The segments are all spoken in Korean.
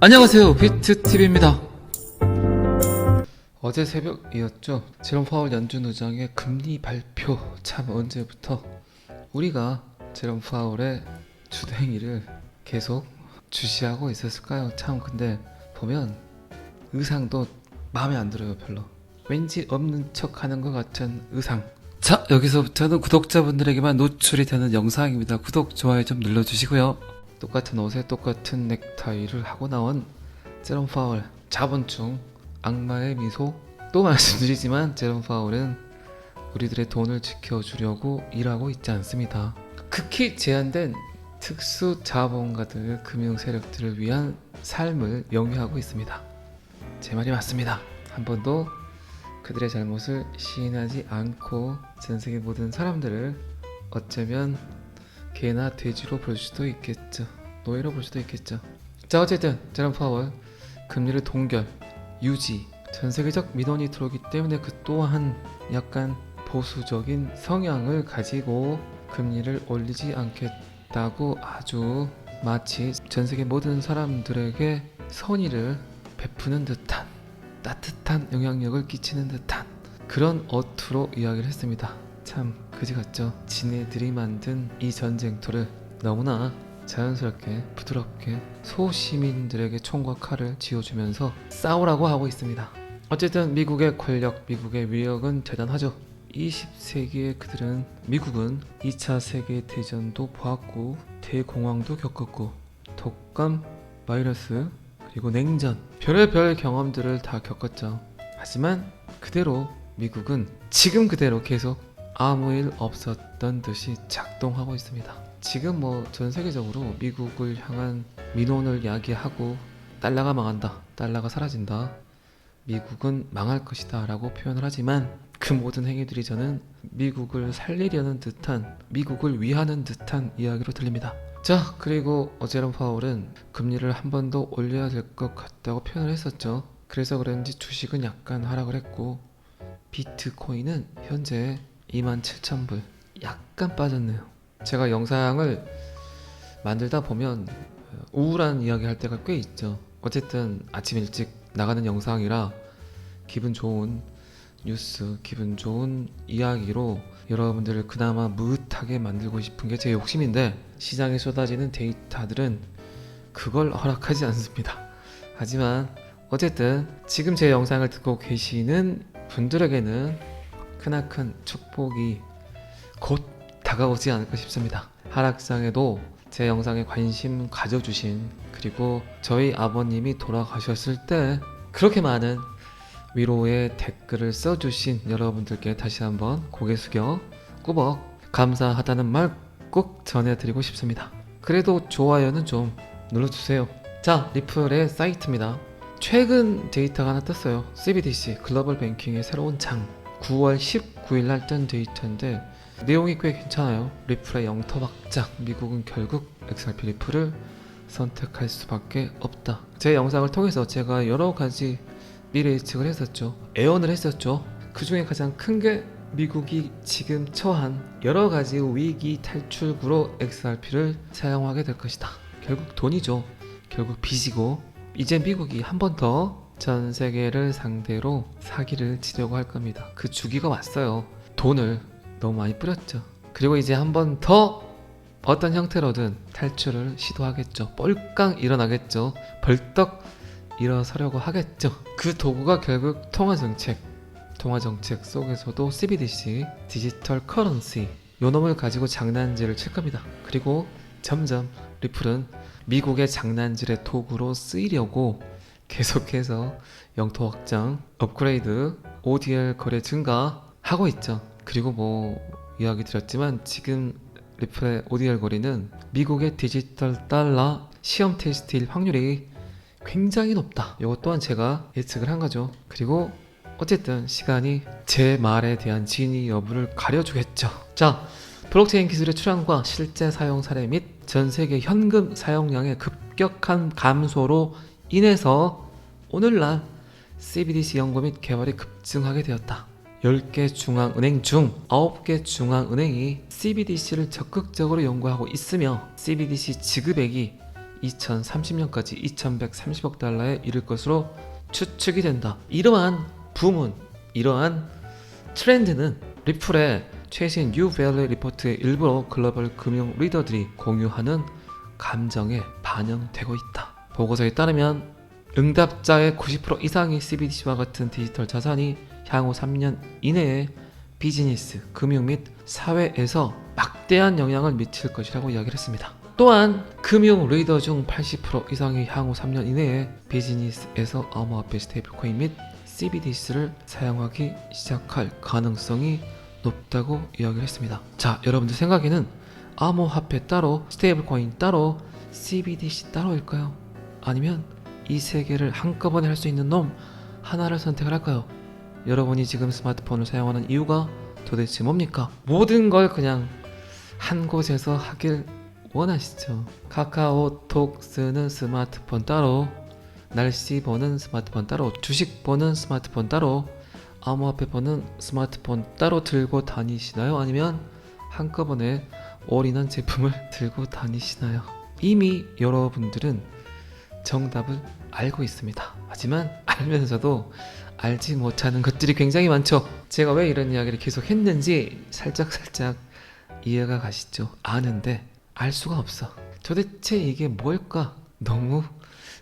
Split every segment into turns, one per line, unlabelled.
안녕하세요, 비트TV입니다. 어제 새벽이었죠. 제롬 파월 연준 의장의 금리 발표. 참 언제부터 우리가 제롬 파월의 주행위를 계속 주시하고 있었을까요? 참 근데 보면 의상도 마음에 안 들어요. 별로 왠지 없는 척 하는 것 같은 의상. 자, 여기서부터는 구독자분들에게만 노출이 되는 영상입니다. 구독, 좋아요 좀 눌러주시고요. 똑같은 옷에 똑같은 넥타이를 하고 나온 제롬 파월, 자본충, 악마의 미소. 또 말씀드리지만 제롬 파월은 우리들의 돈을 지켜주려고 일하고 있지 않습니다. 극히 제한된 특수 자본가들, 금융 세력들을 위한 삶을 영위하고 있습니다. 제 말이 맞습니다. 한 번도 그들의 잘못을 시인하지 않고 전 세계 모든 사람들을 어쩌면 개나 돼지로 볼 수도 있겠죠. 노예로 볼 수도 있겠죠. 자, 어쨌든 제롬 파월 금리를 동결, 유지, 전 세계적 민원이 들어오기 때문에 그 또한 약간 보수적인 성향을 가지고 금리를 올리지 않겠다고 아주 마치 전 세계 모든 사람들에게 선의를 베푸는 듯한 따뜻한 영향력을 끼치는 듯한 그런 어투로 이야기를 했습니다. 참 그지 같죠? 지네들이 만든 이 전쟁터를 너무나 자연스럽게 부드럽게 소시민들에게 총과 칼을 쥐어주면서 싸우라고 하고 있습니다. 어쨌든 미국의 권력, 미국의 위력은 대단하죠. 20세기에 그들은 미국은 2차 세계대전도 보았고 대공황도 겪었고 독감, 바이러스, 그리고 냉전, 별의별 경험들을 다 겪었죠. 하지만 그대로 미국은 지금 그대로 계속 아무 일 없었던 듯이 작동하고 있습니다. 지금 뭐 전 세계적으로 미국을 향한 민원을 야기하고 달러가 망한다, 달러가 사라진다, 미국은 망할 것이다 라고 표현을 하지만 그 모든 행위들이 저는 미국을 살리려는 듯한, 미국을 위하는 듯한 이야기로 들립니다. 자, 그리고 제롬 파월은 금리를 한 번 더 올려야 될 것 같다고 표현을 했었죠. 그래서 그런지 주식은 약간 하락을 했고 비트코인은 현재 27,000불, 약간 빠졌네요. 제가 영상을 만들다 보면 우울한 이야기 할 때가 꽤 있죠. 어쨌든 아침 일찍 나가는 영상이라 기분 좋은 뉴스, 기분 좋은 이야기로 여러분들을 그나마 무릇하게 만들고 싶은 게 제 욕심인데 시장에 쏟아지는 데이터들은 그걸 허락하지 않습니다. 하지만 어쨌든 지금 제 영상을 듣고 계시는 분들에게는 크나큰 축복이 곧 다가오지 않을까 싶습니다. 하락장에도 제 영상에 관심 가져주신, 그리고 저희 아버님이 돌아가셨을 때 그렇게 많은 위로의 댓글을 써주신 여러분들께 다시 한번 고개 숙여 꾸벅 감사하다는 말 꼭 전해드리고 싶습니다. 그래도 좋아요는 좀 눌러주세요. 자, 리플의 사이트입니다. 최근 데이터가 하나 떴어요. CBDC 글로벌 뱅킹의 새로운 장, 9월 19일 날 뜬 데이터인데 내용이 꽤 괜찮아요. 리플의 영터 확장, 미국은 결국 XRP 리플을 선택할 수밖에 없다. 제 영상을 통해서 제가 여러 가지 미래 예측을 했었죠. 애언을 했었죠. 그 중에 가장 큰 게 미국이 지금 처한 여러 가지 위기 탈출구로 XRP를 사용하게 될 것이다. 결국 돈이죠. 결국 빚이고 이제 미국이 한 번 더 전 세계를 상대로 사기를 치려고 할 겁니다. 그 주기가 왔어요. 돈을 너무 많이 뿌렸죠. 그리고 이제 한 번 더 어떤 형태로든 탈출을 시도하겠죠. 뻘깡 일어나겠죠. 벌떡 일어서려고 하겠죠. 그 도구가 결국 통화정책 속에서도 CBDC, 디지털 커런시, 요 놈을 가지고 장난질을 칠 겁니다. 그리고 점점 리플은 미국의 장난질의 도구로 쓰이려고 계속해서 영토 확장, 업그레이드, ODL 거래 증가하고 있죠. 그리고 뭐 이야기 드렸지만 지금 리플의 ODL 거래는 미국의 디지털 달러 시험 테스트일 확률이 굉장히 높다. 이것 또한 제가 예측을 한 거죠. 그리고 어쨌든 시간이 제 말에 대한 진위 여부를 가려주겠죠. 자, 블록체인 기술의 출현과 실제 사용 사례 및 전 세계 현금 사용량의 급격한 감소로 인해서 오늘날 CBDC 연구 및 개발이 급증하게 되었다. 10개 중앙은행 중 9개 중앙은행이 CBDC를 적극적으로 연구하고 있으며 CBDC 지급액이 2030년까지 2130억 달러에 이를 것으로 추측이 된다. 이러한 부문, 이러한 트렌드는 리플의 최신 뉴 밸류 리포트의 일부러 글로벌 금융 리더들이 공유하는 감정에 반영되고 있다. 보고서에 따르면 응답자의 90% 이상이 CBDC와 같은 디지털 자산이 향후 3년 이내에 비즈니스, 금융 및 사회에서 막대한 영향을 미칠 것이라고 이야기를 했습니다. 또한 금융 리더 중 80% 이상이 향후 3년 이내에 비즈니스에서 암호화폐 스테이블코인 및 CBDC를 사용하기 시작할 가능성이 높다고 이야기를 했습니다. 자, 여러분들 생각에는 암호화폐 따로, 스테이블코인 따로, CBDC 따로일까요? 아니면 이 세 개를 한꺼번에 할 수 있는 놈 하나를 선택을 할까요? 여러분이 지금 스마트폰을 사용하는 이유가 도대체 뭡니까? 모든 걸 그냥 한 곳에서 하길 원하시죠. 카카오톡 쓰는 스마트폰 따로, 날씨 보는 스마트폰 따로, 주식 보는 스마트폰 따로, 암호화폐 보는 스마트폰 따로 들고 다니시나요? 아니면 한꺼번에 올인원 제품을 들고 다니시나요? 이미 여러분들은 정답을 알고 있습니다. 하지만 알면서도 알지 못하는 것들이 굉장히 많죠. 제가 왜 이런 이야기를 계속 했는지 살짝 이해가 가시죠? 아는데 알 수가 없어. 도대체 이게 뭘까? 너무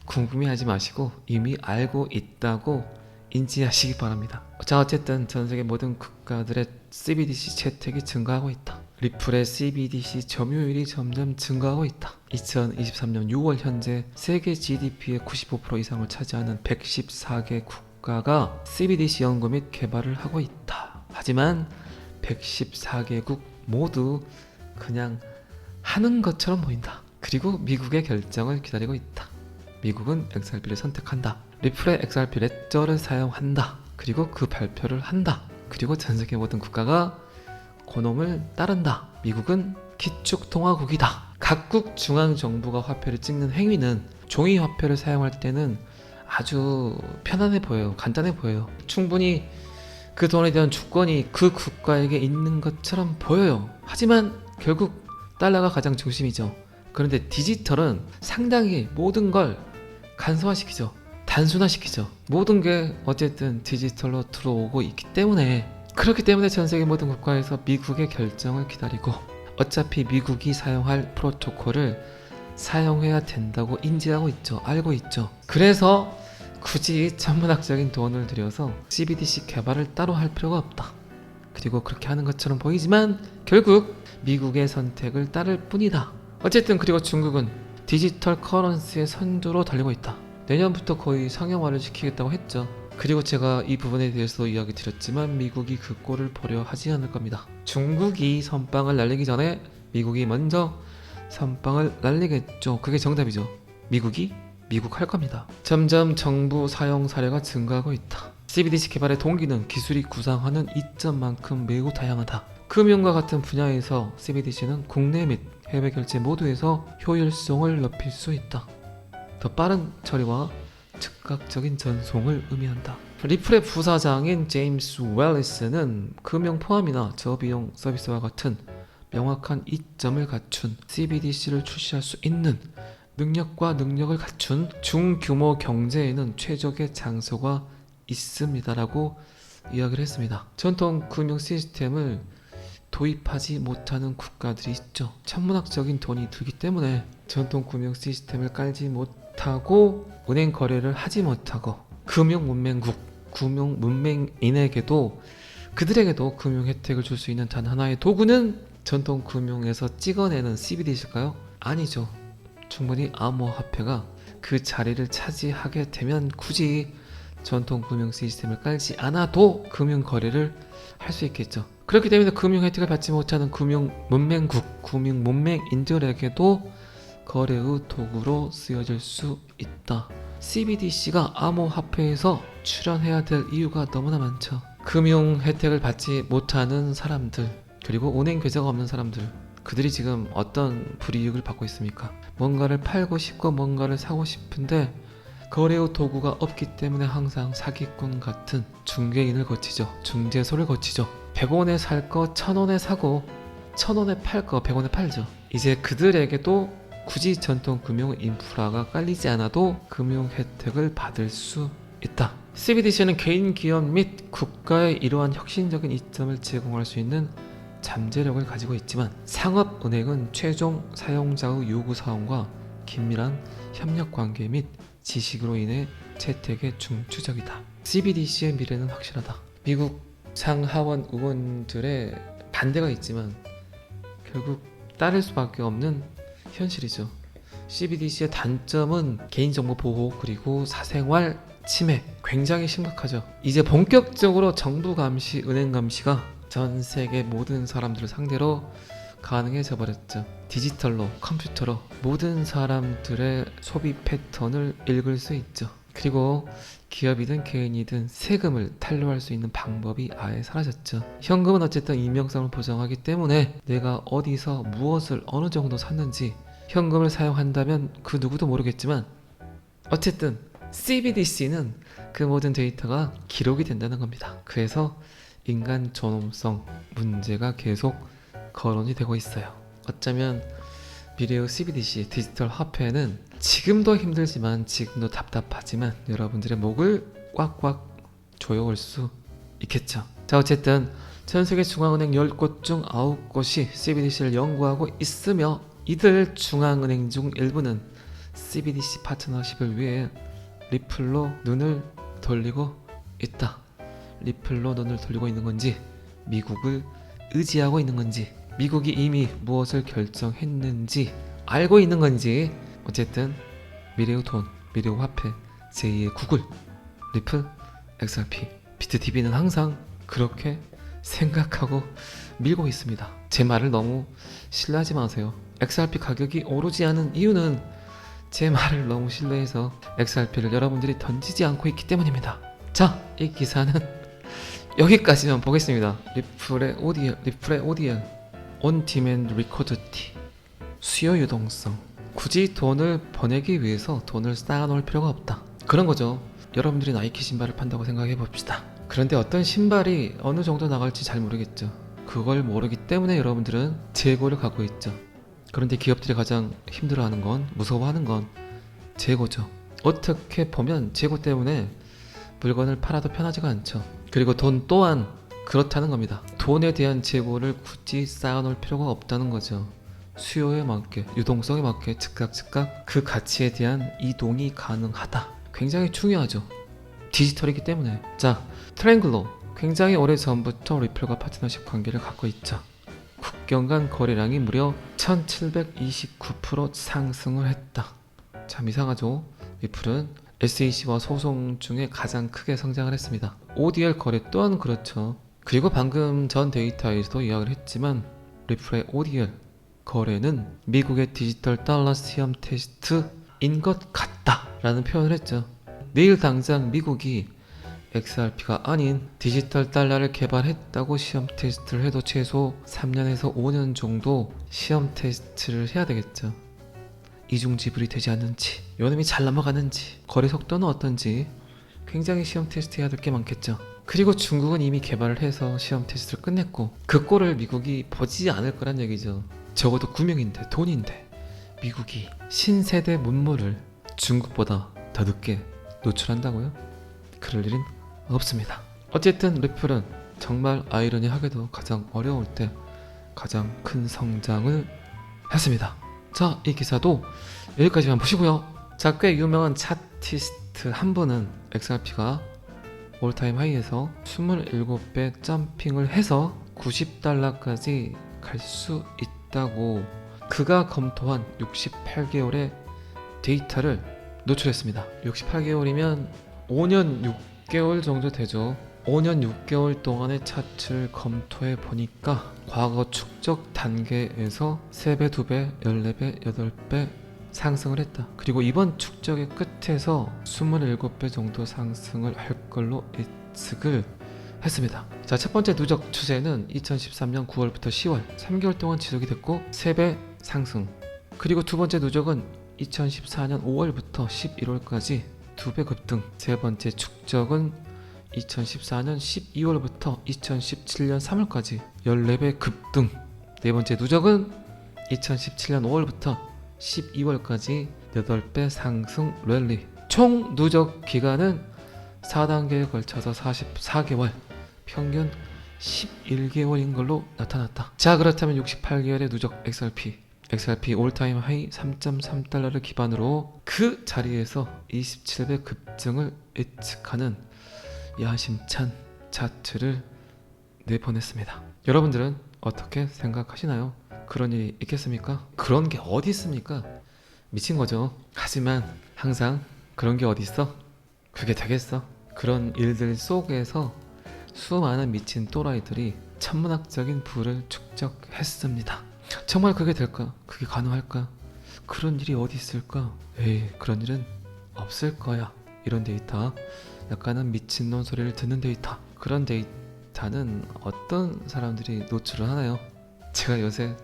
궁금해하지 마시고 이미 알고 있다고 인지하시기 바랍니다. 자, 어쨌든 전 세계 모든 국가들의 CBDC 채택이 증가하고 있다. 리플의 CBDC 점유율이 점점 증가하고 있다. 2023년 6월 현재 세계 GDP의 95% 이상을 차지하는 114개 국가가 CBDC 연구 및 개발을 하고 있다. 하지만 114개국 모두 그냥 하는 것처럼 보인다. 그리고 미국의 결정을 기다리고 있다. 미국은 XRP를 선택한다. 리플의 XRP 레저를 사용한다. 그리고 그 발표를 한다. 그리고 전 세계 모든 국가가 그놈을 따른다. 미국은 기축통화국이다. 각국 중앙정부가 화폐를 찍는 행위는 종이 화폐를 사용할 때는 아주 편안해 보여요. 간단해 보여요. 충분히 그 돈에 대한 주권이 그 국가에게 있는 것처럼 보여요. 하지만 결국 달러가 가장 중심이죠. 그런데 디지털은 상당히 모든 걸 간소화시키죠. 단순화시키죠. 모든 게 어쨌든 디지털로 들어오고 있기 때문에, 그렇기 때문에 전 세계 모든 국가에서 미국의 결정을 기다리고 어차피 미국이 사용할 프로토콜을 사용해야 된다고 인지하고 있죠. 알고 있죠. 그래서 굳이 천문학적인 돈을 들여서 CBDC 개발을 따로 할 필요가 없다. 그리고 그렇게 하는 것처럼 보이지만 결국 미국의 선택을 따를 뿐이다. 어쨌든 그리고 중국은 디지털 커런시의 선두로 달리고 있다. 내년부터 거의 상용화를 시키겠다고 했죠. 그리고 제가 이 부분에 대해서 이야기 드렸지만 미국이 그 꼴을 보려 하지 않을 겁니다. 중국이 선빵을 날리기 전에 미국이 먼저 선빵을 날리겠죠. 그게 정답이죠. 미국 할 겁니다. 점점 정부 사용 사례가 증가하고 있다. CBDC 개발의 동기는 기술이 구상하는 이점만큼 매우 다양하다. 금융과 같은 분야에서 CBDC는 국내 및 해외 결제 모두에서 효율성을 높일 수 있다. 더 빠른 처리와 즉각적인 전송을 의미한다. 리플의 부사장인 제임스 웰리스는 금융 포함이나 저비용 서비스와 같은 명확한 이점을 갖춘 CBDC를 출시할 수 있는 능력과 능력을 갖춘 중규모 경제에는 최적의 장소가 있습니다라고 이야기를 했습니다. 전통 금융 시스템을 도입하지 못하는 국가들이 있죠. 천문학적인 돈이 들기 때문에 전통 금융 시스템을 깔지 못하고 은행 거래를 하지 못하고 금융 문맹인에게도 그들에게도 금융 혜택을 줄 수 있는 단 하나의 도구는 전통 금융에서 찍어내는 CBDC일까요? 아니죠. 충분히 암호화폐가 그 자리를 차지하게 되면 굳이 전통 금융 시스템을 깔지 않아도 금융 거래를 할 수 있겠죠. 그렇기 때문에 금융 혜택을 받지 못하는 금융 문맹인들에게도 거래의 도구로 쓰여질 수 있다. CBDC가 암호화폐에서 출연해야 될 이유가 너무나 많죠. 금융 혜택을 받지 못하는 사람들, 그리고 은행 계좌가 없는 사람들, 그들이 지금 어떤 불이익을 받고 있습니까? 뭔가를 팔고 싶고 뭔가를 사고 싶은데 거래의 도구가 없기 때문에 항상 사기꾼 같은 중개인을 거치죠. 중개소를 거치죠. 100원에 살 거 1000원에 사고 1000원에 팔 거 100원에 팔죠. 이제 그들에게도 굳이 전통 금융 인프라가 깔리지 않아도 금융 혜택을 받을 수 있다. CBDC는 개인 기업 및 국가에 이러한 혁신적인 이점을 제공할 수 있는 잠재력을 가지고 있지만 상업은행은 최종 사용자의 요구사항과 긴밀한 협력관계 및 지식으로 인해 채택에 중추적이다. CBDC의 미래는 확실하다. 미국 상하원 의원들의 반대가 있지만 결국 따를 수밖에 없는 현실이죠. CBDC의 단점은 개인정보 보호 그리고 사생활 침해, 굉장히 심각하죠. 이제 본격적으로 정부 감시, 은행 감시가 전 세계 모든 사람들을 상대로 가능해져 버렸죠. 디지털로, 컴퓨터로 모든 사람들의 소비 패턴을 읽을 수 있죠. 그리고 기업이든 개인이든 세금을 탈루할 수 있는 방법이 아예 사라졌죠. 현금은 어쨌든 익명성을 보장하기 때문에 내가 어디서 무엇을 어느 정도 샀는지 현금을 사용한다면 그 누구도 모르겠지만 어쨌든 CBDC는 그 모든 데이터가 기록이 된다는 겁니다. 그래서 인간 존엄성 문제가 계속 거론이 되고 있어요. 어쩌면 미래의 CBDC 디지털 화폐는 지금도 힘들지만 지금도 답답하지만 여러분들의 목을 꽉꽉 조여올 수 있겠죠. 자, 어쨌든 전 세계 중앙은행 10곳 중 9곳이 CBDC를 연구하고 있으며 이들 중앙은행 중 일부는 CBDC 파트너십을 위해 리플로 눈을 돌리고 있다. 리플로 눈을 돌리고 있는 건지 미국을 의지하고 있는 건지 미국이 이미 무엇을 결정했는지 알고 있는 건지 어쨌든 미래의 돈, 미래의 화폐, 제2의 구글, 리플, XRP, 비트TV는 항상 그렇게 생각하고 밀고 있습니다. 제 말을 너무 신뢰하지 마세요. XRP 가격이 오르지 않은 이유는 제 말을 너무 신뢰해서 XRP를 여러분들이 던지지 않고 있기 때문입니다. 자, 이 기사는 여기까지만 보겠습니다. 리플의 ODL On Demand Liquidity 수요 유동성. 굳이 돈을 보내기 위해서 돈을 쌓아놓을 필요가 없다. 그런 거죠. 여러분들이 나이키 신발을 판다고 생각해 봅시다. 그런데 어떤 신발이 어느 정도 나갈지 잘 모르겠죠. 그걸 모르기 때문에 여러분들은 재고를 갖고 있죠. 그런데 기업들이 가장 힘들어하는 건, 무서워하는 건 재고죠. 어떻게 보면 재고 때문에 물건을 팔아도 편하지가 않죠. 그리고 돈 또한 그렇다는 겁니다. 돈에 대한 재고를 굳이 쌓아놓을 필요가 없다는 거죠. 수요에 맞게, 유동성에 맞게 즉각 그 가치에 대한 이동이 가능하다. 굉장히 중요하죠. 디지털이기 때문에. 자, 트랭글로 굉장히 오래전부터 리플과 파트너십 관계를 갖고 있죠. 국경 간 거래량이 무려 1729% 상승을 했다. 참 이상하죠. 리플은 SEC와 소송 중에 가장 크게 성장을 했습니다. ODL 거래 또한 그렇죠. 그리고 방금 전 데이터에서도 이야기를 했지만 리플의 ODL 거래는 미국의 디지털 달러 시험 테스트인 것 같다 라는 표현을 했죠. 내일 당장 미국이 XRP가 아닌 디지털 달러를 개발했다고 시험 테스트를 해도 최소 3년에서 5년 정도 시험 테스트를 해야 되겠죠. 이중 지불이 되지 않는지, 요놈이 잘 넘어가는지, 거래 속도는 어떤지 굉장히 시험 테스트 해야 될 게 많겠죠. 그리고 중국은 이미 개발을 해서 시험 테스트를 끝냈고 그 꼴을 미국이 보지 않을 거란 얘기죠. 적어도 구명인데 돈인데 미국이 신세대 문물을 중국보다 더 늦게 노출한다고요? 그럴 일은 없습니다. 어쨌든 리플은 정말 아이러니하게도 가장 어려울 때 가장 큰 성장을 했습니다. 자, 이 기사도 여기까지만 보시고요. 자, 꽤 유명한 차티스트 한 분은 XRP가 올타임 하이에서 27배 점핑을 해서 $90까지 갈 수 있다고 그가 검토한 68개월의 데이터를 노출했습니다. 68개월이면 5년 6개월 정도 되죠. 5년 6개월 동안의 차트를 검토해 보니까 과거 축적 단계에서 3배, 2배, 14배, 8배 상승을 했다. 그리고 이번 축적의 끝에서 27배 정도 상승을 할 걸로 예측을 했습니다. 자, 첫 번째 누적 추세는 2013년 9월부터 10월 3개월 동안 지속이 됐고 3배 상승. 그리고 두 번째 누적은 2014년 5월부터 11월까지 2배 급등. 세 번째 축적은 2014년 12월부터 2017년 3월까지 14배 급등. 네 번째 누적은 2017년 5월부터 12월까지 8배 상승 랠리. 총 누적 기간은 4단계에 걸쳐서 44개월, 평균 11개월인 걸로 나타났다. 자, 그렇다면 68개월의 누적 XRP 올타임 하이 3.3달러를 기반으로 그 자리에서 27배 급증을 예측하는 야심찬 차트를 내보냈습니다. 여러분들은 어떻게 생각하시나요? 그런 일이 있겠습니까? 그런 게 어디 있습니까? 미친 거죠. 하지만 항상 그런 게 어디 있어? 그게 되겠어? 그런 일들 속에서 수많은 미친 또라이들이 천문학적인 부를 축적했습니다. 정말 그게 될까? 그게 가능할까? 그런 일이 어디 있을까? 에이, 그런 일은 없을 거야. 이런 데이터, 약간은 미친놈 소리를 듣는 데이터. 그런 데이터는 어떤 사람들이 노출을 하나요? 제가 요새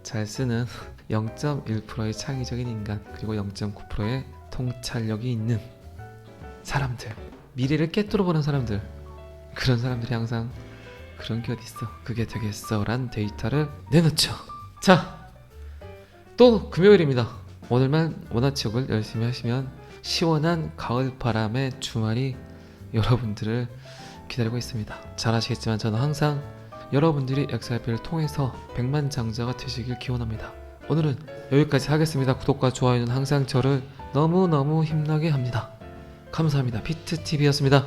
잘 쓰는 0.1%의 창의적인 인간, 그리고 0.9%의 통찰력이 있는 사람들, 미래를 꿰뚫어 보는 사람들, 그런 사람들이 항상 그런 게 어딨어, 그게 되겠어 란 데이터를 내놓죠. 자, 또 금요일입니다. 오늘만 원화치욕을 열심히 하시면 시원한 가을바람의 주말이 여러분들을 기다리고 있습니다. 잘 아시겠지만 저는 항상 여러분들이 XRP를 통해서 백만장자가 되시길 기원합니다. 오늘은 여기까지 하겠습니다. 구독과 좋아요는 항상 저를 너무너무 힘나게 합니다. 감사합니다. 피트TV였습니다.